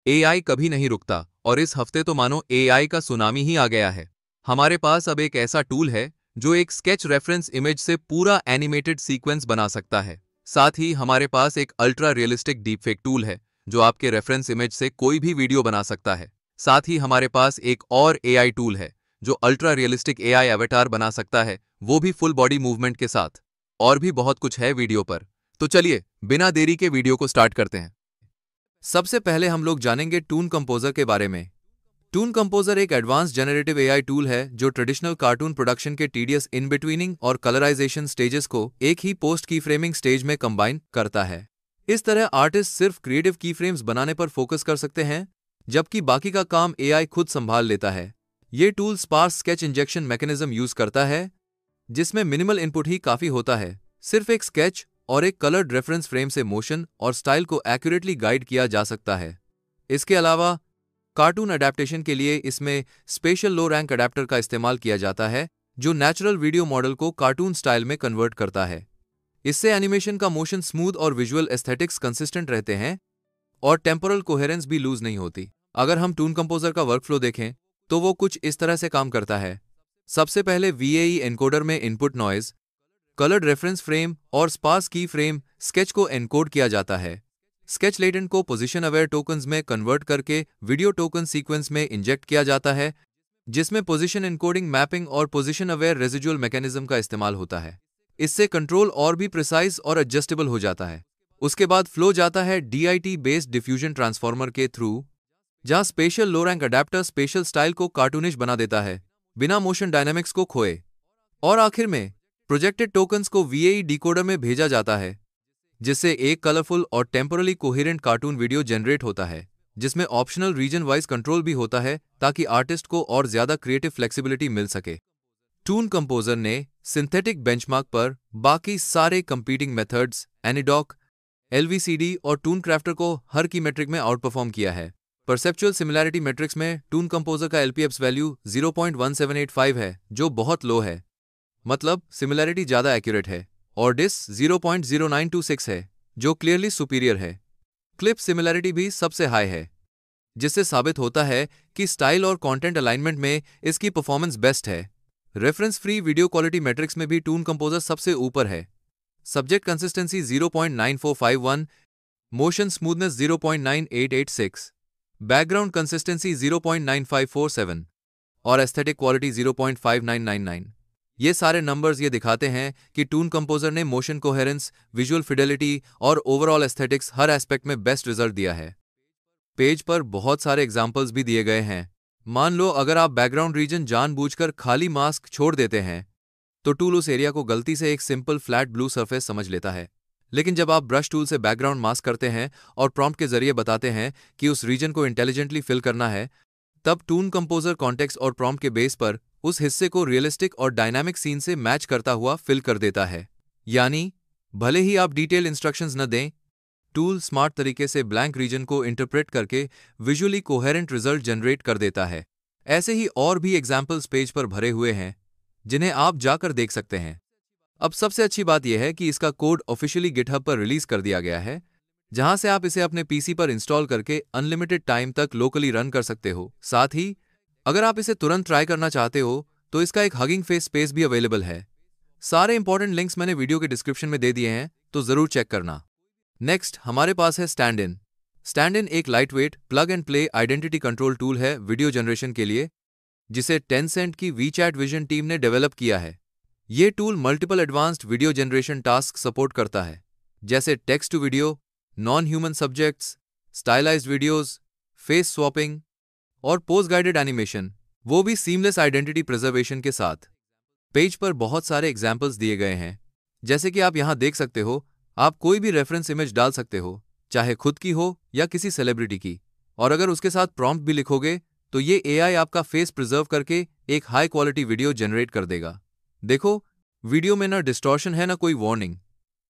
AI कभी नहीं रुकता और इस हफ्ते तो मानो एआई का सुनामी ही आ गया है। हमारे पास अब एक ऐसा टूल है जो एक स्केच रेफरेंस इमेज से पूरा एनिमेटेड सीक्वेंस बना सकता है। साथ ही हमारे पास एक अल्ट्रा रियलिस्टिक डीपफेक टूल है जो आपके रेफरेंस इमेज से कोई भी वीडियो बना सकता है। साथ ही हमारे पास एक और एआई टूल है जो अल्ट्रा रियलिस्टिक एआई एवेटार बना सकता है, वो भी फुल बॉडी मूवमेंट के साथ। और भी बहुत कुछ है वीडियो पर, तो चलिए बिना देरी के वीडियो को स्टार्ट करते हैं। सबसे पहले हम लोग जानेंगे टून कंपोजर के बारे में। टून कंपोजर एक एडवांस जनरेटिव एआई टूल है जो ट्रेडिशनल कार्टून प्रोडक्शन के टीडियस इन बिटवीनिंग और कलराइजेशन स्टेजेस को एक ही पोस्ट की फ्रेमिंग स्टेज में कंबाइन करता है। इस तरह आर्टिस्ट सिर्फ क्रिएटिव की फ्रेम्स बनाने पर फोकस कर सकते हैं, जबकि बाकी का काम एआई खुद संभाल लेता है। ये tool sparse sketch injection mechanism use करता है, जिसमें मिनिमल इनपुट ही काफी होता है। सिर्फ एक स्केच और एक कलर्ड रेफरेंस फ्रेम से मोशन और स्टाइल को एक्यूरेटली गाइड किया जा सकता है। इसके अलावा कार्टून अडेप्टेशन के लिए इसमें स्पेशल लो रैंक अडेप्टर का इस्तेमाल किया जाता है, जो नेचुरल वीडियो मॉडल को कार्टून स्टाइल में कन्वर्ट करता है। इससे एनिमेशन का मोशन स्मूथ और विजुअल एस्थेटिक्स कंसिस्टेंट रहते हैं और टेम्पोरल कोहेरेंस भी लूज नहीं होती। अगर हम टून कंपोजर का वर्कफ्लो देखें तो वो कुछ इस तरह से काम करता है। सबसे पहले वीएई एनकोडर में input noise, coloured reference frame और स्पार्स की फ्रेम स्केच को एनकोड किया जाता है। स्केच लेटेंट को पोजीशन अवेयर टोकन्स में कन्वर्ट करके वीडियो टोकन सीक्वेंस में इंजेक्ट किया जाता है, जिसमें पोजीशन एनकोडिंग, मैपिंग और पोजीशन अवेयर रेजिडुअल मैकेनिज्म का इस्तेमाल होता है। इससे कंट्रोल और भी प्रिसाइज और एडजस्टेबल हो जाता है। उसके बाद फ्लो जाता है डीआईटी बेस्ड डिफ्यूजन ट्रांसफॉर्मर के थ्रू, जहां स्पेशल लो रैंक अडेप्टर स्पेशल स्टाइल को कार्टूनिश बना देता है बिना मोशन डायनामिक्स को खोए। और आखिर में प्रोजेक्टेड टोकन्स को वीएई डिकोडर में भेजा जाता है, जिससे एक कलरफुल और temporarily coherent cartoon video generate होता है, जिसमें ऑप्शनल रीजन वाइज कंट्रोल भी होता है ताकि आर्टिस्ट को और ज्यादा क्रिएटिव फ्लेक्सिबिलिटी मिल सके। टून कंपोजर ने सिंथेटिक बेंचमार्क पर बाकी सारे कंपीटिंग मेथड्स एनिडॉक, एलवीसीडी और टून क्राफ्टर को हर की मेट्रिक में आउट परफॉर्म किया है। परसेप्चुअल सिमिलैरिटी मैट्रिक्स में टून कंपोजर का एलपीएप्स वैल्यू 0.1785 है, जो बहुत लो है, मतलब सिमिलैरिटी ज्यादा एक्यूरेट है। और डिस 0.0926 है, जो क्लियरली सुपीरियर है। क्लिप सिमिलैरिटी भी सबसे हाई है, जिससे साबित होता है कि स्टाइल और कंटेंट अलाइनमेंट में इसकी परफॉर्मेंस बेस्ट है। Reference free video quality matrix में भी टून कंपोजर सबसे ऊपर है। Subject consistency 0.9451, motion smoothness 0.9886, background consistency 0.9547 और एस्थेटिक क्वालिटी 0.5999। ये सारे नंबर्स ये दिखाते हैं कि टून कंपोजर ने मोशन कोहेरेंस, विजुअल फिडेलिटी और ओवरऑल एस्थेटिक्स हर एस्पेक्ट में बेस्ट रिजल्ट दिया है। पेज पर बहुत सारे एग्जाम्पल्स भी दिए गए हैं। मान लो अगर आप बैकग्राउंड रीजन जानबूझकर खाली मास्क छोड़ देते हैं, तो टूल उस एरिया को गलती से एक सिंपल फ्लैट ब्लू सरफेस समझ लेता है। लेकिन जब आप ब्रश टूल से बैकग्राउंड मास्क करते हैं और प्रॉम्प्ट के जरिए बताते हैं कि उस रीजन को इंटेलिजेंटली फिल करना है, तब टून कंपोजर कॉन्टेक्स्ट और प्रॉम्प्ट के बेस पर उस हिस्से को रियलिस्टिक और डायनामिक सीन से मैच करता हुआ फिल कर देता है। यानी भले ही आप डिटेल इंस्ट्रक्शंस न दें, टूल स्मार्ट तरीके से ब्लैंक रीजन को इंटरप्रेट करके विजुअली कोहेरेंट रिजल्ट जनरेट कर देता है। ऐसे ही और भी एग्जाम्पल्स पेज पर भरे हुए हैं, जिन्हें आप जाकर देख सकते हैं। अब सबसे अच्छी बात यह है कि इसका कोड ऑफिशियली गिटहब पर रिलीज कर दिया गया है, जहां से आप इसे अपने पीसी पर इंस्टॉल करके अनलिमिटेड टाइम तक लोकली रन कर सकते हो। साथ ही अगर आप इसे तुरंत ट्राई करना चाहते हो तो इसका एक हगिंग फेस स्पेस भी अवेलेबल है। सारे इंपॉर्टेंट लिंक्स मैंने वीडियो के डिस्क्रिप्शन में दे दिए हैं, तो जरूर चेक करना। नेक्स्ट हमारे पास है स्टैंड इन। स्टैंड इन एक lightweight plug and play identity control tool है वीडियो जनरेशन के लिए, जिसे टेंसेंट की वीचैट विजन टीम ने डेवलप किया है। ये tool multiple advanced video generation task support करता है, जैसे text to video, non human subjects, stylised videos, face swapping और पोस्ट गाइडेड एनिमेशन, वो भी सीमलेस आइडेंटिटी प्रिजर्वेशन के साथ। पेज पर बहुत सारे एग्जाम्पल्स दिए गए हैं, जैसे कि आप यहां देख सकते हो। आप कोई भी रेफरेंस इमेज डाल सकते हो, चाहे खुद की हो या किसी सेलिब्रिटी की, और अगर उसके साथ प्रॉम्प्ट भी लिखोगे तो ये एआई आपका फेस प्रिजर्व करके एक हाई क्वालिटी वीडियो जनरेट कर देगा। देखो, वीडियो में ना डिस्टॉर्शन है ना कोई वार्निंग।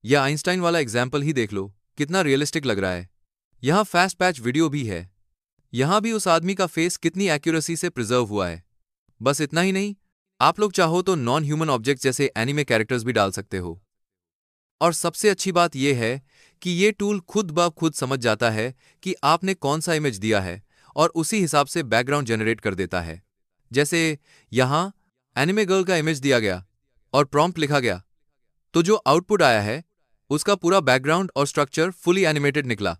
या आइंस्टाइन वाला एग्जाम्पल ही देख लो, कितना रियलिस्टिक लग रहा है। यहां फास्ट पैच वीडियो भी है। यहां भी उस आदमी का फेस कितनी एक्यूरेसी से प्रिजर्व हुआ है। बस इतना ही नहीं, आप लोग चाहो तो नॉन ह्यूमन ऑब्जेक्ट जैसे एनिमे कैरेक्टर्स भी डाल सकते हो। और सबसे अच्छी बात यह है कि ये टूल खुद ब खुद समझ जाता है कि आपने कौन सा इमेज दिया है और उसी हिसाब से बैकग्राउंड जनरेट कर देता है। जैसे यहाँ एनिमे गर्ल का इमेज दिया गया और प्रॉम्प्ट लिखा गया, तो जो आउटपुट आया है उसका पूरा बैकग्राउंड और स्ट्रक्चर फुली एनिमेटेड निकला।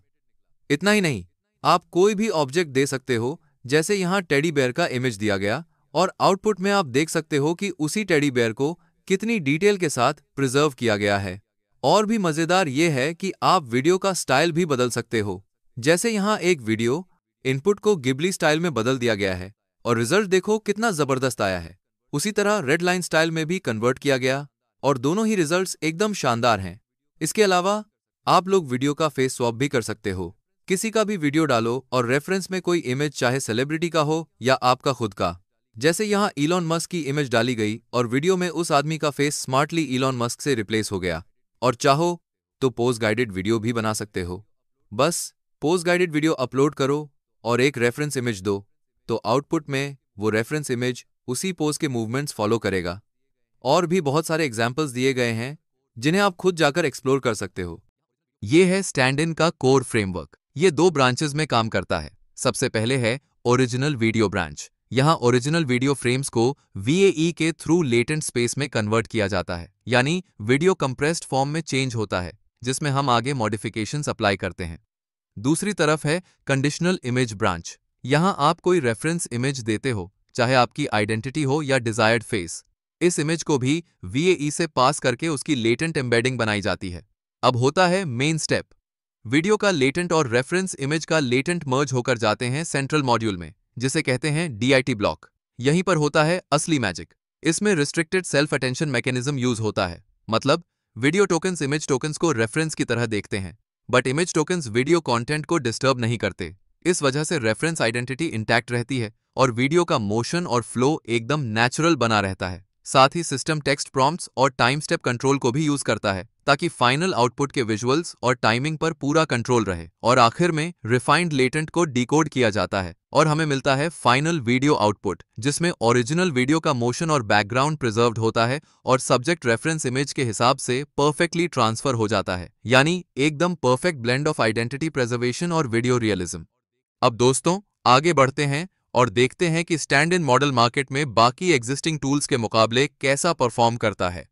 इतना ही नहीं, आप कोई भी ऑब्जेक्ट दे सकते हो, जैसे यहाँ टेडी बेयर का इमेज दिया गया और आउटपुट में आप देख सकते हो कि उसी टेडी बेयर को कितनी डिटेल के साथ प्रिजर्व किया गया है। और भी मजेदार यह है कि आप वीडियो का स्टाइल भी बदल सकते हो। जैसे यहाँ एक वीडियो इनपुट को गिबली स्टाइल में बदल दिया गया है और रिजल्ट देखो कितना जबरदस्त आया है। उसी तरह रेड लाइन स्टाइल में भी कन्वर्ट किया गया और दोनों ही रिजल्ट्स एकदम शानदार हैं। इसके अलावा आप लोग वीडियो का फेस स्वैप भी कर सकते हो। किसी का भी वीडियो डालो और रेफरेंस में कोई इमेज, चाहे सेलिब्रिटी का हो या आपका खुद का। जैसे यहाँ इलॉन मस्क की इमेज डाली गई और वीडियो में उस आदमी का फेस स्मार्टली इलॉन मस्क से रिप्लेस हो गया। और चाहो तो पोज गाइडेड वीडियो भी बना सकते हो। बस पोज गाइडेड वीडियो अपलोड करो और एक रेफरेंस इमेज दो, तो आउटपुट में वो रेफरेंस इमेज उसी पोज के मूवमेंट्स फॉलो करेगा। और भी बहुत सारे एग्जाम्पल्स दिए गए हैं जिन्हें आप खुद जाकर एक्सप्लोर कर सकते हो। ये है स्टैंड इन का कोर फ्रेमवर्क। ये 2 ब्रांचेस में काम करता है। सबसे पहले है ओरिजिनल वीडियो ब्रांच। यहाँ ओरिजिनल वीडियो फ्रेम्स को VAE के थ्रू लेटेंट स्पेस में कन्वर्ट किया जाता है, यानी वीडियो कंप्रेस्ड फॉर्म में चेंज होता है, जिसमें हम आगे मॉडिफिकेशंस अप्लाई करते हैं। दूसरी तरफ है कंडीशनल इमेज ब्रांच। यहाँ आप कोई रेफरेंस इमेज देते हो, चाहे आपकी आइडेंटिटी हो या डिजायर्ड फेस। इस इमेज को भी VAE से पास करके उसकी लेटेंट एम्बेडिंग बनाई जाती है। अब होता है मेन स्टेप। वीडियो का लेटेंट और रेफरेंस इमेज का लेटेंट मर्ज होकर जाते हैं सेंट्रल मॉड्यूल में, जिसे कहते हैं DIT ब्लॉक। यहीं पर होता है असली मैजिक। इसमें restricted self attention mechanism use होता है। मतलब वीडियो टोकन्स इमेज टोकन्स को रेफरेंस की तरह देखते हैं, but image tokens video content को डिस्टर्ब नहीं करते। इस वजह से रेफरेंस आइडेंटिटी इंटैक्ट रहती है और वीडियो का मोशन और फ्लो एकदम नेचुरल बना रहता है। साथ ही सिस्टम टेक्स्ट प्रॉम्प्ट्स और टाइम स्टेप कंट्रोल को भी यूज करता है, ताकि फाइनल आउटपुट के विजुअल्स और टाइमिंग पर पूरा कंट्रोल रहे। और आखिर में रिफाइंड लेटेंट को डिकोड किया जाता है और हमें मिलता है फाइनल वीडियो आउटपुट, जिसमें ओरिजिनल वीडियो का मोशन और बैकग्राउंड प्रिजर्व्ड होता है और सब्जेक्ट रेफरेंस इमेज के हिसाब से परफेक्टली ट्रांसफर हो जाता है, यानी एकदम perfect blend of identity preservation और वीडियो रियलिज्म। अब दोस्तों आगे बढ़ते हैं और देखते हैं कि स्टैंड इन मॉडल मार्केट में बाकी एग्जिस्टिंग टूल्स के मुकाबले कैसा परफॉर्म करता है।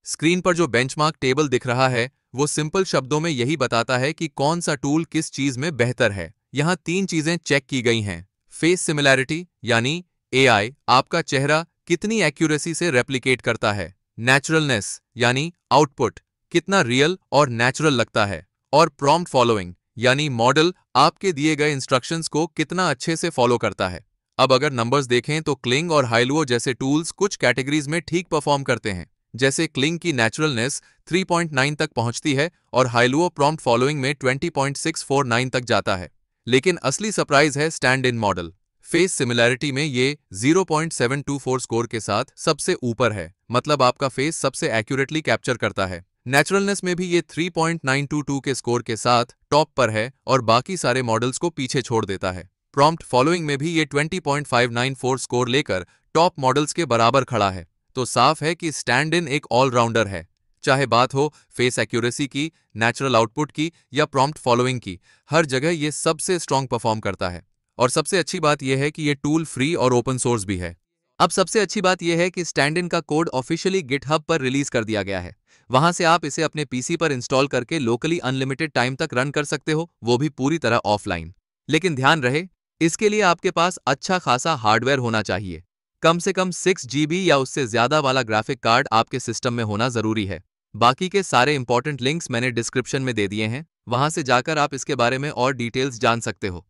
स्क्रीन पर जो बेंचमार्क टेबल दिख रहा है वो सिंपल शब्दों में यही बताता है कि कौन सा टूल किस चीज में बेहतर है। यहाँ 3 चीजें चेक की गई हैं। फेस सिमिलैरिटी, यानी AI आपका चेहरा कितनी एक्यूरेसी से रेप्लिकेट करता है। नेचुरलनेस, यानी आउटपुट कितना रियल और नेचुरल लगता है। और प्रॉम्प्ट फॉलोइंग, यानी मॉडल आपके दिए गए इंस्ट्रक्शंस को कितना अच्छे से फॉलो करता है। अब अगर नंबर्स देखें तो क्लिंग और हाइलुओ जैसे टूल्स कुछ कैटेगरीज में ठीक परफॉर्म करते हैं। जैसे क्लिंग की नेचुरलनेस 3.9 तक पहुंचती है और हाइलुओ प्रॉम्प्ट फॉलोइंग में 20.649 तक जाता है। लेकिन असली सरप्राइज है stand in model. Face similarity में ये 0.724 स्कोर के साथ सबसे ऊपर है, मतलब आपका फेस सबसे एक्यूरेटली कैप्चर करता है। नेचुरलनेस में भी ये 3.922 के स्कोर के साथ टॉप पर है और बाकी सारे मॉडल्स को पीछे छोड़ देता है। प्रॉम्प्ट फॉलोइंग में भी ये 20.594 स्कोर लेकर टॉप मॉडल्स के बराबर खड़ा है। तो साफ है कि स्टैंड इन एक ऑलराउंडर है। चाहे बात हो फेस एक्यूरेसी की, नेचुरल आउटपुट की या प्रॉम्प्ट फॉलोइंग की, हर जगह ये सबसे स्ट्रांग परफॉर्म करता है। और सबसे अच्छी बात यह है कि ये टूल फ्री और ओपन सोर्स भी है। अब सबसे अच्छी बात यह है कि स्टैंड इन का कोड ऑफिशियली गिटहब पर रिलीज कर दिया गया है। वहां से आप इसे अपने PC पर इंस्टॉल करके लोकली अनलिमिटेड टाइम तक रन कर सकते हो, वो भी पूरी तरह ऑफलाइन। लेकिन ध्यान रहे, इसके लिए आपके पास अच्छा खासा हार्डवेयर होना चाहिए। कम से कम 6 GB या उससे ज्यादा वाला ग्राफिक कार्ड आपके सिस्टम में होना जरूरी है। बाकी के सारे इंपॉर्टेंट लिंक्स मैंने डिस्क्रिप्शन में दे दिए हैं, वहां से जाकर आप इसके बारे में और डिटेल्स जान सकते हो।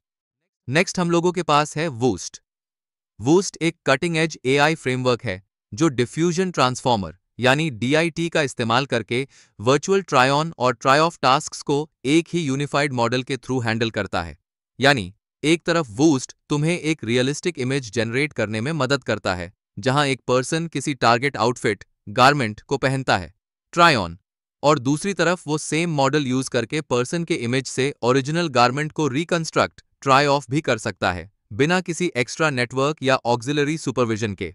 नेक्स्ट हम लोगों के पास है वूस्ट। वूस्ट एक कटिंग एज AI फ्रेमवर्क है जो डिफ्यूजन ट्रांसफॉर्मर यानी DIT का इस्तेमाल करके वर्चुअल ट्राई ऑन और ट्राई ऑफ टास्क्स को एक ही यूनिफाइड मॉडल के थ्रू हैंडल करता है। यानी एक तरफ वूस्ट तुम्हें एक रियलिस्टिक इमेज जनरेट करने में मदद करता है, जहां एक पर्सन किसी टारगेट आउटफिट, गारमेंट को पहनता है, ट्राई ऑन, और दूसरी तरफ वो सेम मॉडल यूज करके पर्सन के इमेज से ओरिजिनल गारमेंट को रिकंस्ट्रक्ट, ट्राई ऑफ भी कर सकता है, बिना किसी एक्स्ट्रा नेटवर्क या ऑक्सिलरी सुपरविजन के।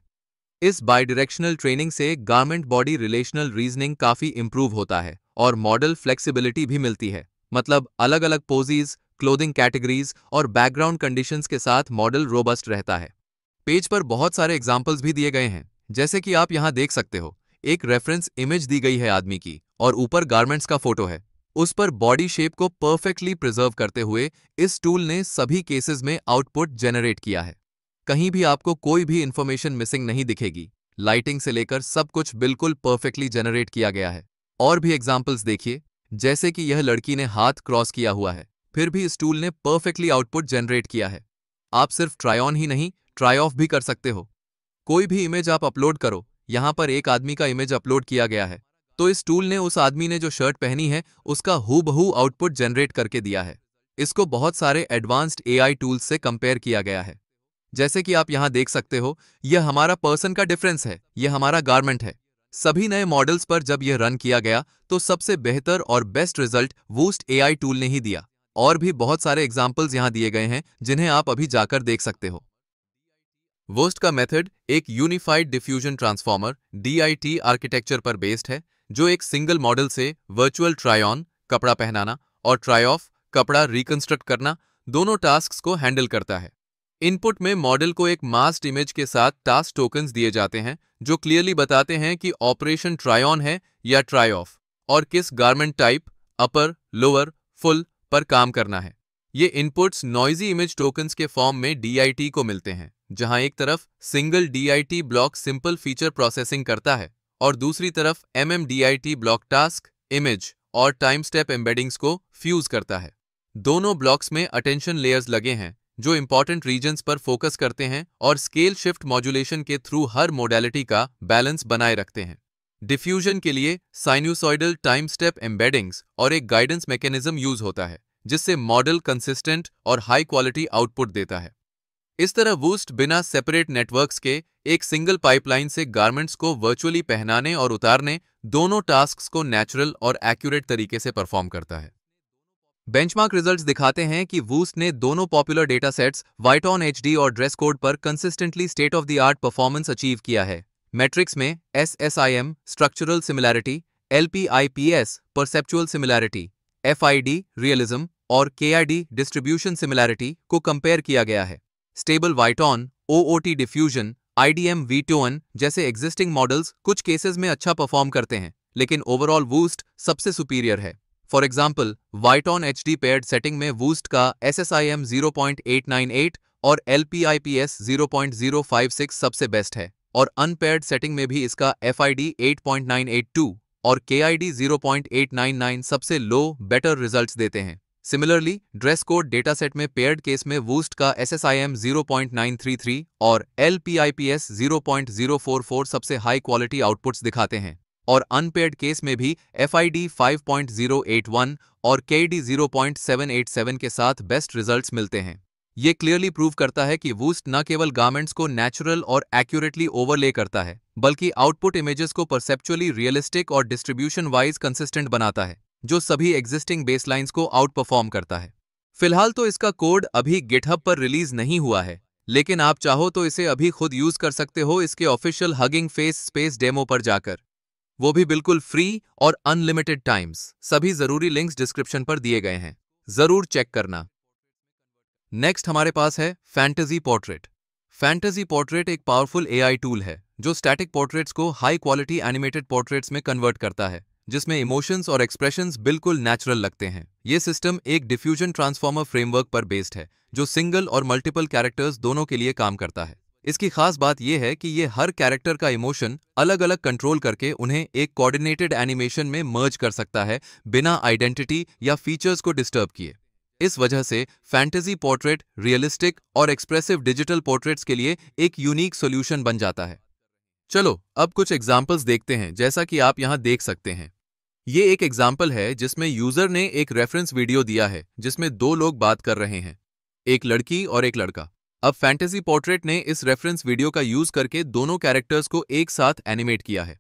इस बाइडायरेक्शनल ट्रेनिंग से गारमेंट बॉडी रिलेशनल रीजनिंग काफी इंप्रूव होता है और मॉडल फ्लेक्सिबिलिटी भी मिलती है। मतलब अलग अलग पोजीज, क्लोथिंग कैटेगरीज और बैकग्राउंड कंडीशंस के साथ मॉडल रोबस्ट रहता है। पेज पर बहुत सारे एग्जाम्पल्स भी दिए गए हैं, जैसे कि आप यहाँ देख सकते हो। एक रेफरेंस इमेज दी गई है आदमी की और ऊपर गारमेंट्स का फोटो है। उस पर बॉडी शेप को परफेक्टली प्रिजर्व करते हुए इस टूल ने सभी केसेस में आउटपुट जनरेट किया है। कहीं भी आपको कोई भी इंफॉर्मेशन मिसिंग नहीं दिखेगी। लाइटिंग से लेकर सब कुछ बिल्कुल परफेक्टली जनरेट किया गया है। और भी एग्जाम्पल्स देखिए, जैसे कि यह लड़की ने हाथ क्रॉस किया हुआ है, फिर भी इस टूल ने परफेक्टली आउटपुट जनरेट किया है। आप सिर्फ ट्राई ऑन ही नहीं, ट्राई ऑफ भी कर सकते हो। कोई भी इमेज आप अपलोड करो, यहाँ पर एक आदमी का इमेज अपलोड किया गया है, तो इस टूल ने उस आदमी ने जो शर्ट पहनी है उसका हूबहू आउटपुट जनरेट करके दिया है। इसको बहुत सारे एडवांस्ड एआई टूल्स से कंपेयर किया गया है। जैसे कि आप यहाँ देख सकते हो, यह हमारा पर्सन का डिफरेंस है, यह हमारा गारमेंट है। सभी नए मॉडल्स पर जब यह रन किया गया तो सबसे बेहतर और बेस्ट रिजल्ट वूस्ट एआई टूल ने ही दिया। और भी बहुत सारे एग्जाम्पल्स यहाँ दिए गए हैं जिन्हें आप अभी जाकर देख सकते हो। वोस्ट का मेथड एक unified diffusion transformer DIT architecture पर बेस्ड है, जो एक सिंगल मॉडल से वर्चुअल ट्राई ऑन, कपड़ा पहनाना, और ट्राई ऑफ, कपड़ा रिकंस्ट्रक्ट करना, दोनों टास्क्स को हैंडल करता है। इनपुट में मॉडल को एक मास्क्ड इमेज के साथ टास्क टोकन्स दिए जाते हैं जो क्लियरली बताते हैं कि ऑपरेशन ट्राई ऑन है या ट्राई ऑफ, और किस गारमेंट टाइप, अपर, लोअर, फुल पर काम करना है। ये इनपुट्स नॉइजी इमेज टोकन्स के फॉर्म में DIT को मिलते हैं, जहां एक तरफ single DIT block simple feature processing करता है और दूसरी तरफ MMDIT ब्लॉक टास्क, इमेज और टाइम स्टेप एम्बेडिंग्स को फ्यूज करता है। दोनों ब्लॉक्स में अटेंशन लेयर्स लगे हैं जो इंपॉर्टेंट रीजन्स पर फोकस करते हैं और स्केल शिफ्ट मॉड्यूलेशन के थ्रू हर मोडेलिटी का बैलेंस बनाए रखते हैं। डिफ्यूजन के लिए साइन्यूसॉइडल टाइम स्टेप एम्बेडिंग्स और एक गाइडेंस मैकेनिज्म यूज होता है, जिससे मॉडल कंसिस्टेंट और हाई क्वालिटी आउटपुट देता है। इस तरह वूस्ट बिना सेपरेट नेटवर्क्स के एक सिंगल पाइपलाइन से गारमेंट्स को वर्चुअली पहनाने और उतारने, दोनों टास्क्स को नेचुरल और एक्यूरेट तरीके से परफॉर्म करता है। बेंचमार्क रिजल्ट्स दिखाते हैं कि वूस्ट ने दोनों popular data sets VITON HD और ड्रेस कोड पर consistently state of the art performance achieve किया है। मैट्रिक्स में SSIM structural similarity, LPIPS perceptual similarity, FID realism और KID डिस्ट्रीब्यूशन सिमिलैरिटी को कंपेयर किया गया है। Stable VITON, OOT diffusion, IDM VTON जैसे एग्जिस्टिंग मॉडल्स कुछ केसेस में अच्छा परफॉर्म करते हैं, लेकिन ओवरऑल वूस्ट सबसे सुपीरियर है। For example, VITON HD paired setting में वूस्ट का SSIM 0.898 और LPIPS 0.056 सबसे बेस्ट है, और अनपेयर्ड सेटिंग में भी इसका FID 8.982 और KID 0.899 सबसे लो बेटर रिजल्ट्स देते हैं। सिमिलरली, ड्रेस कोड डेटासेट में पेयर्ड केस में वूस्ट का SSIM 0.933 और LPIPS 0.044 सबसे हाई क्वालिटी आउटपुट्स दिखाते हैं, और अनपेयर्ड केस में भी FID 5.081 और KD 0.787 के साथ बेस्ट रिजल्ट्स मिलते हैं। ये क्लियरली प्रूव करता है कि वूस्ट न केवल गारमेंट्स को नेचुरल और एक्यूरेटली ओवरले करता है, बल्कि आउटपुट इमेजेस को परसेप्चुअली रियलिस्टिक और डिस्ट्रीब्यूशन वाइज कंसिस्टेंट बनाता है, जो सभी एग्जिस्टिंग बेसलाइंस को आउट परफॉर्म करता है। फिलहाल तो इसका कोड अभी गिटहब पर रिलीज नहीं हुआ है, लेकिन आप चाहो तो इसे अभी खुद यूज कर सकते हो इसके official hugging face space demo पर जाकर, वो भी बिल्कुल फ्री और अनलिमिटेड टाइम्स। सभी जरूरी लिंक्स डिस्क्रिप्शन पर दिए गए हैं, जरूर चेक करना। नेक्स्ट हमारे पास है फैंटेसी पोर्ट्रेट। फैंटेसी पोर्ट्रेट एक पावरफुल AI टूल है जो स्टैटिक पोर्ट्रेट्स को हाई क्वालिटी एनिमेटेड पोर्ट्रेट्स में कन्वर्ट करता है, जिसमें इमोशंस और एक्सप्रेशंस बिल्कुल नेचुरल लगते हैं। ये सिस्टम एक डिफ्यूजन ट्रांसफॉर्मर फ्रेमवर्क पर बेस्ड है जो सिंगल और मल्टीपल कैरेक्टर्स दोनों के लिए काम करता है। इसकी खास बात यह है कि ये हर कैरेक्टर का इमोशन अलग अलग कंट्रोल करके उन्हें एक कोऑर्डिनेटेड एनिमेशन में मर्ज कर सकता है, बिना आइडेंटिटी या फीचर्स को डिस्टर्ब किए। इस वजह से फैंटेसी पोर्ट्रेट रियलिस्टिक और एक्सप्रेसिव डिजिटल पोर्ट्रेट्स के लिए एक यूनिक सॉल्यूशन बन जाता है। चलो अब कुछ एग्जांपल्स देखते हैं, जैसा कि आप यहां देख सकते हैं। ये एक एग्जाम्पल है जिसमें यूजर ने एक रेफरेंस वीडियो दिया है जिसमें दो लोग बात कर रहे हैं, एक लड़की और एक लड़का। अब फैंटेसी पोर्ट्रेट ने इस रेफरेंस वीडियो का यूज करके दोनों कैरेक्टर्स को एक साथ एनिमेट किया है।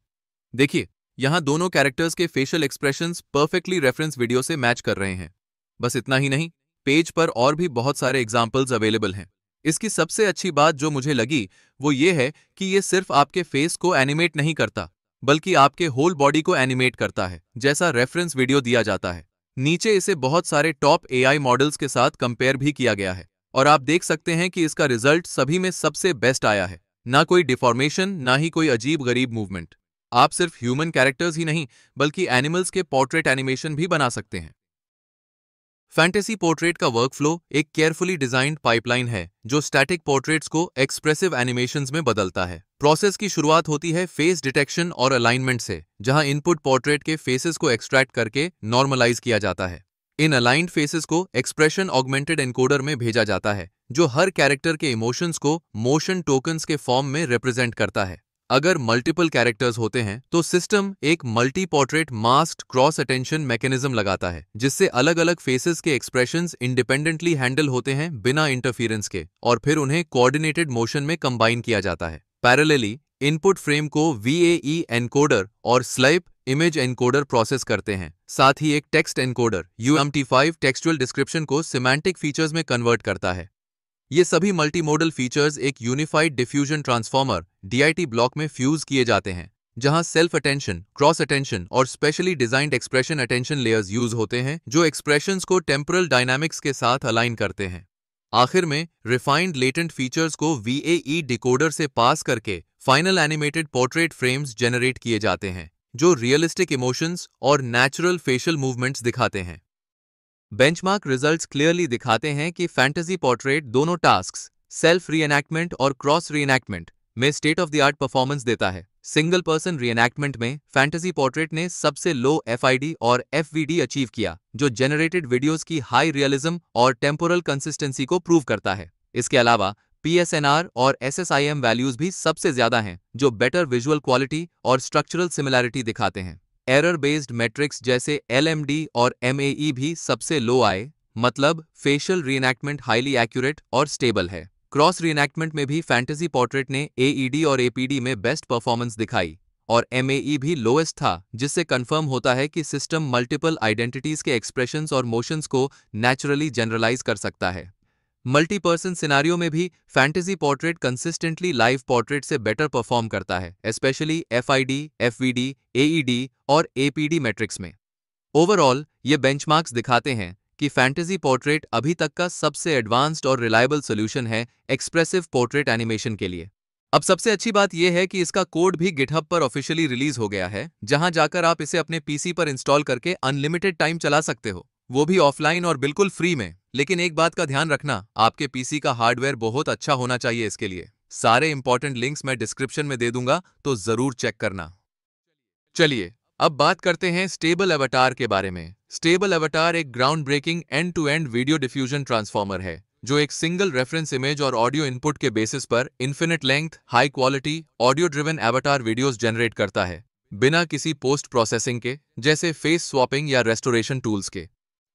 देखिए, यहां दोनों कैरेक्टर्स के facial expressions perfectly reference video से मैच कर रहे हैं। बस इतना ही नहीं, पेज पर और भी बहुत सारे एग्जाम्पल्स अवेलेबल हैं। इसकी सबसे अच्छी बात जो मुझे लगी वो ये है कि ये सिर्फ आपके फेस को एनिमेट नहीं करता, बल्कि आपके होल बॉडी को एनिमेट करता है, जैसा रेफरेंस वीडियो दिया जाता है। नीचे इसे बहुत सारे टॉप एआई मॉडल्स के साथ कंपेयर भी किया गया है, और आप देख सकते हैं कि इसका रिजल्ट सभी में सबसे बेस्ट आया है। ना कोई डिफॉर्मेशन, ना ही कोई अजीब गरीब मूवमेंट। आप सिर्फ ह्यूमन कैरेक्टर्स ही नहीं, बल्कि एनिमल्स के पोर्ट्रेट एनिमेशन भी बना सकते हैं। फैंटेसी पोर्ट्रेट का वर्कफ्लो एक केयरफुली डिजाइन्ड पाइपलाइन है जो स्टैटिक पोर्ट्रेट्स को एक्सप्रेसिव एनिमेशंस में बदलता है। प्रोसेस की शुरुआत होती है फेस डिटेक्शन और अलाइनमेंट से, जहां इनपुट पोर्ट्रेट के फेसेस को एक्सट्रैक्ट करके नॉर्मलाइज किया जाता है। इन अलाइंड फेसेस को एक्सप्रेशन ऑगमेंटेड एनकोडर में भेजा जाता है, जो हर कैरेक्टर के इमोशंस को मोशन टोकन्स के फॉर्म में रिप्रेजेंट करता है। अगर मल्टीपल कैरेक्टर्स होते हैं तो सिस्टम एक multi portrait masked cross attention mechanism लगाता है, जिससे अलग अलग फेसेस के एक्सप्रेशंस इंडिपेंडेंटली हैंडल होते हैं बिना इंटरफियरेंस के, और फिर उन्हें कोऑर्डिनेटेड मोशन में कंबाइन किया जाता है। पैरेलली इनपुट फ्रेम को VAE एनकोडर और स्लाइप इमेज एनकोडर प्रोसेस करते हैं। साथ ही एक text encoder UMT5 textual description को सिमेंटिक फीचर्स में कन्वर्ट करता है। ये सभी मल्टीमोडल फीचर्स एक unified diffusion transformer DIT block में फ्यूज किए जाते हैं, जहां सेल्फ अटेंशन, क्रॉस अटेंशन और specially designed expression attention layers use होते हैं, जो एक्सप्रेशंस को टेम्पोरल डायनामिक्स के साथ अलाइन करते हैं। आखिर में रिफाइंड लेटेंट फीचर्स को VAE डिकोडर से पास करके final animated portrait frames generate किए जाते हैं, जो रियलिस्टिक इमोशंस और नेचुरल फेशियल मूवमेंट्स दिखाते हैं। बेंचमार्क रिजल्ट्स क्लियरली दिखाते हैं कि फैंटेसी पोर्ट्रेट दोनों टास्क्स, सेल्फ रीएनैक्टमेंट और क्रॉस रीएनैक्टमेंट, में state of the art performance देता है। सिंगल पर्सन रीएनैक्टमेंट में फैंटेसी पोर्ट्रेट ने सबसे लो FID और FVD अचीव किया, जो जनरेटेड वीडियोस की हाई रियलिज्म और टेम्पोरल कंसिस्टेंसी को प्रूव करता है। इसके अलावा PSNR और SSIM वैल्यूज भी सबसे ज्यादा हैं, जो बेटर विजुअल क्वालिटी और स्ट्रक्चरल सिमिलैरिटी दिखाते हैं। एरर बेस्ड मेट्रिक्स जैसे LMD और MAE भी सबसे लो आए, मतलब फेशियल रीएनैक्टमेंट हाईली एक्यूरेट और स्टेबल है। क्रॉस रीएनैक्टमेंट में भी फैंटेसी पोर्ट्रेट ने AED और APD में बेस्ट परफॉर्मेंस दिखाई, और MAE भी लोएस्ट था, जिससे कंफर्म होता है कि सिस्टम मल्टीपल आइडेंटिटीज के एक्सप्रेशंस और मोशंस को नेचुरली जनरलाइज कर सकता है। मल्टी पर्सन सिनारियो में भी fantasy portrait consistently live portrait से बेटर परफॉर्म करता है, स्पेशली FID, FVD, AED और APD मैट्रिक्स में। ओवरऑल ये बेंचमार्क्स दिखाते हैं कि फैंटेसी पोर्ट्रेट अभी तक का सबसे एडवांस्ड और रिलायबल सोल्यूशन है एक्सप्रेसिव पोर्ट्रेट एनिमेशन के लिए। अब सबसे अच्छी बात यह है कि इसका कोड भी गिटहब पर ऑफिशियली रिलीज हो गया है, जहां जाकर आप इसे अपने PC पर इंस्टॉल करके अनलिमिटेड टाइम चला सकते हो, वो भी ऑफलाइन और बिल्कुल फ्री में। लेकिन एक बात का ध्यान रखना, आपके PC का हार्डवेयर बहुत अच्छा होना चाहिए इसके लिए। सारे इंपॉर्टेंट लिंक्स मैं डिस्क्रिप्शन में दे दूंगा, तो जरूर चेक करना। चलिए अब बात करते हैं स्टेबल एवटार के बारे में। स्टेबल एवटार एक ground breaking end to end video diffusion transformer है, जो एक सिंगल रेफरेंस इमेज और ऑडियो इनपुट के बेसिस पर infinite length, high quality, audio driven avatar videos generate करता है, बिना किसी पोस्ट प्रोसेसिंग के, जैसे फेस स्वैपिंग या रेस्टोरेशन टूल्स के।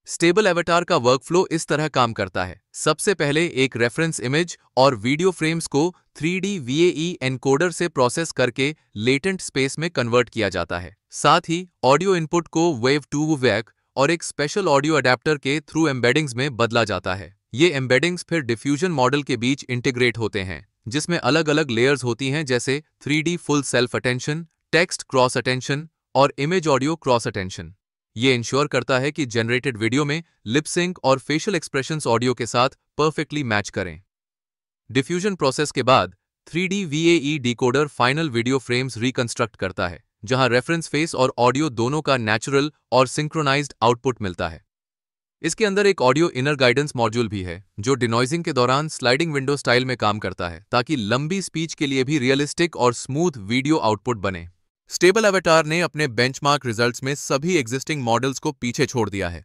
स्टेबल एवटार का वर्कफ्लो इस तरह काम करता है। सबसे पहले एक रेफरेंस इमेज और वीडियो फ्रेम्स को 3D VAE एनकोडर से प्रोसेस करके लेटेंट स्पेस में कन्वर्ट किया जाता है। साथ ही ऑडियो इनपुट को वेव टू वैक और एक स्पेशल ऑडियो अडेप्टर के थ्रू एम्बेडिंग्स में बदला जाता है। ये एम्बेडिंग्स फिर डिफ्यूजन मॉडल के बीच इंटीग्रेट होते हैं, जिसमें अलग अलग लेयर्स होती हैं, जैसे 3D full self attention, text cross attention और इमेज ऑडियो क्रॉस अटेंशन। ये इंश्योर करता है कि जनरेटेड वीडियो में लिप सिंक और फेशियल एक्सप्रेशंस ऑडियो के साथ परफेक्टली मैच करें। डिफ्यूजन प्रोसेस के बाद 3D VAE decoder final video frames reconstruct करता है, जहां रेफरेंस फेस और ऑडियो दोनों का नेचुरल और सिंक्रोनाइज्ड आउटपुट मिलता है। इसके अंदर एक ऑडियो इनर गाइडेंस मॉड्यूल भी है, जो डिनॉइजिंग के दौरान स्लाइडिंग विंडो स्टाइल में काम करता है, ताकि लंबी स्पीच के लिए भी रियलिस्टिक और स्मूथ वीडियो आउटपुट बने। स्टेबल एवटार ने अपने बेंचमार्क रिजल्ट्स में सभी एग्जिस्टिंग मॉडल्स को पीछे छोड़ दिया है।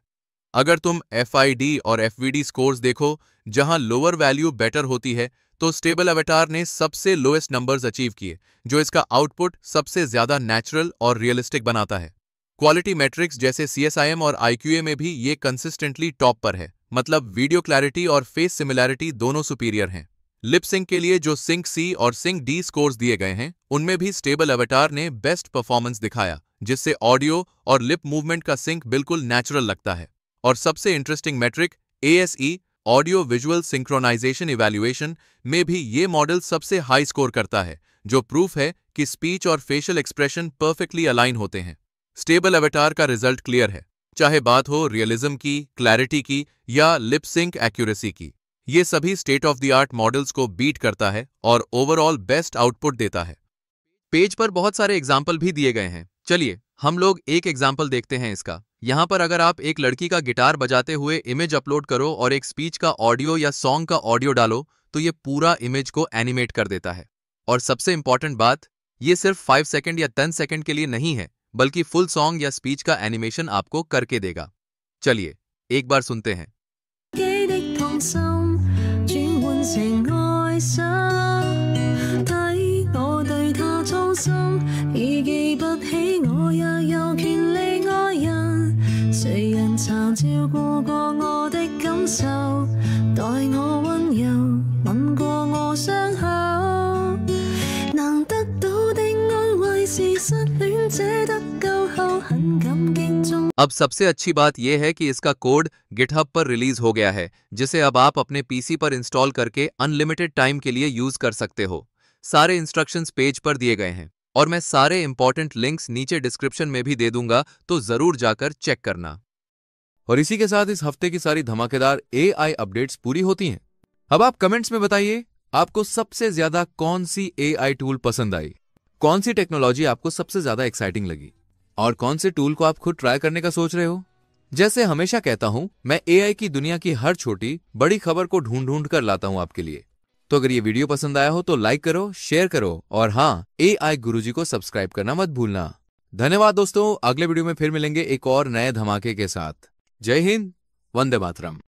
अगर तुम FID और FVD स्कोर्स देखो, जहां लोअर वैल्यू बेटर होती है, तो स्टेबल एवटार ने सबसे लोएस्ट नंबर्स अचीव किए, जो इसका आउटपुट सबसे ज्यादा नेचुरल और रियलिस्टिक बनाता है। क्वालिटी मैट्रिक्स जैसे CSIM और IQA में भी ये कंसिस्टेंटली टॉप पर है, मतलब वीडियो क्लैरिटी और फेस सिमिलैरिटी दोनों सुपीरियर हैं। लिप सिंक के लिए जो सिंक C और सिंक D स्कोर्स दिए गए हैं, उनमें भी स्टेबल एवटार ने बेस्ट परफॉर्मेंस दिखाया, जिससे ऑडियो और लिप मूवमेंट का सिंक बिल्कुल नेचुरल लगता है। और सबसे interesting metric ASE audio visual synchronisation evaluation में भी ये मॉडल सबसे हाई स्कोर करता है, जो प्रूफ है कि स्पीच और फेशियल एक्सप्रेशन परफेक्टली अलाइन होते हैं। स्टेबल अवतार का रिजल्ट क्लियर है, चाहे बात हो रियलिज्म की, क्लैरिटी की या लिप सिंक एक्यूरेसी की। ये सभी state of the art models को बीट करता है और ओवरऑल बेस्ट आउटपुट देता है। पेज पर बहुत सारे एग्जाम्पल भी दिए गए हैं, चलिए हम लोग एक एग्जाम्पल देखते हैं इसका। यहाँ पर अगर आप एक लड़की का गिटार बजाते हुए इमेज अपलोड करो और एक स्पीच का ऑडियो या सॉन्ग का ऑडियो डालो तो ये पूरा इमेज को एनिमेट कर देता है। और सबसे इंपॉर्टेंट बात, ये सिर्फ 5 सेकंड या 10 सेकंड के लिए नहीं है, बल्कि फुल सॉन्ग या स्पीच का एनिमेशन आपको करके देगा। चलिए एक बार सुनते हैं। अब सबसे अच्छी बात यह है कि इसका कोड गिटहब पर रिलीज हो गया है, जिसे अब आप अपने पीसी पर इंस्टॉल करके अनलिमिटेड टाइम के लिए यूज कर सकते हो। सारे इंस्ट्रक्शंस पेज पर दिए गए हैं और मैं सारे इंपॉर्टेंट लिंक्स नीचे डिस्क्रिप्शन में भी दे दूंगा, तो जरूर जाकर चेक करना। और इसी के साथ इस हफ्ते की सारी धमाकेदार एआई अपडेट्स पूरी होती हैं। अब आप कमेंट्स में बताइए, आपको सबसे ज्यादा कौन सी एआई टूल पसंद आई, कौन सी टेक्नोलॉजी आपको सबसे ज्यादा एक्साइटिंग लगी, और कौन से टूल को आप खुद ट्राई करने का सोच रहे हो। जैसे हमेशा कहता हूं, मैं एआई की दुनिया की हर छोटी बड़ी खबर को ढूंढ ढूंढ कर लाता हूं आपके लिए। तो अगर ये वीडियो पसंद आया हो तो लाइक करो, शेयर करो और हाँ, एआई गुरुजी को सब्सक्राइब करना मत भूलना। धन्यवाद दोस्तों, अगले वीडियो में फिर मिलेंगे एक और नए धमाके के साथ। जय हिंद, वंदे मातरम।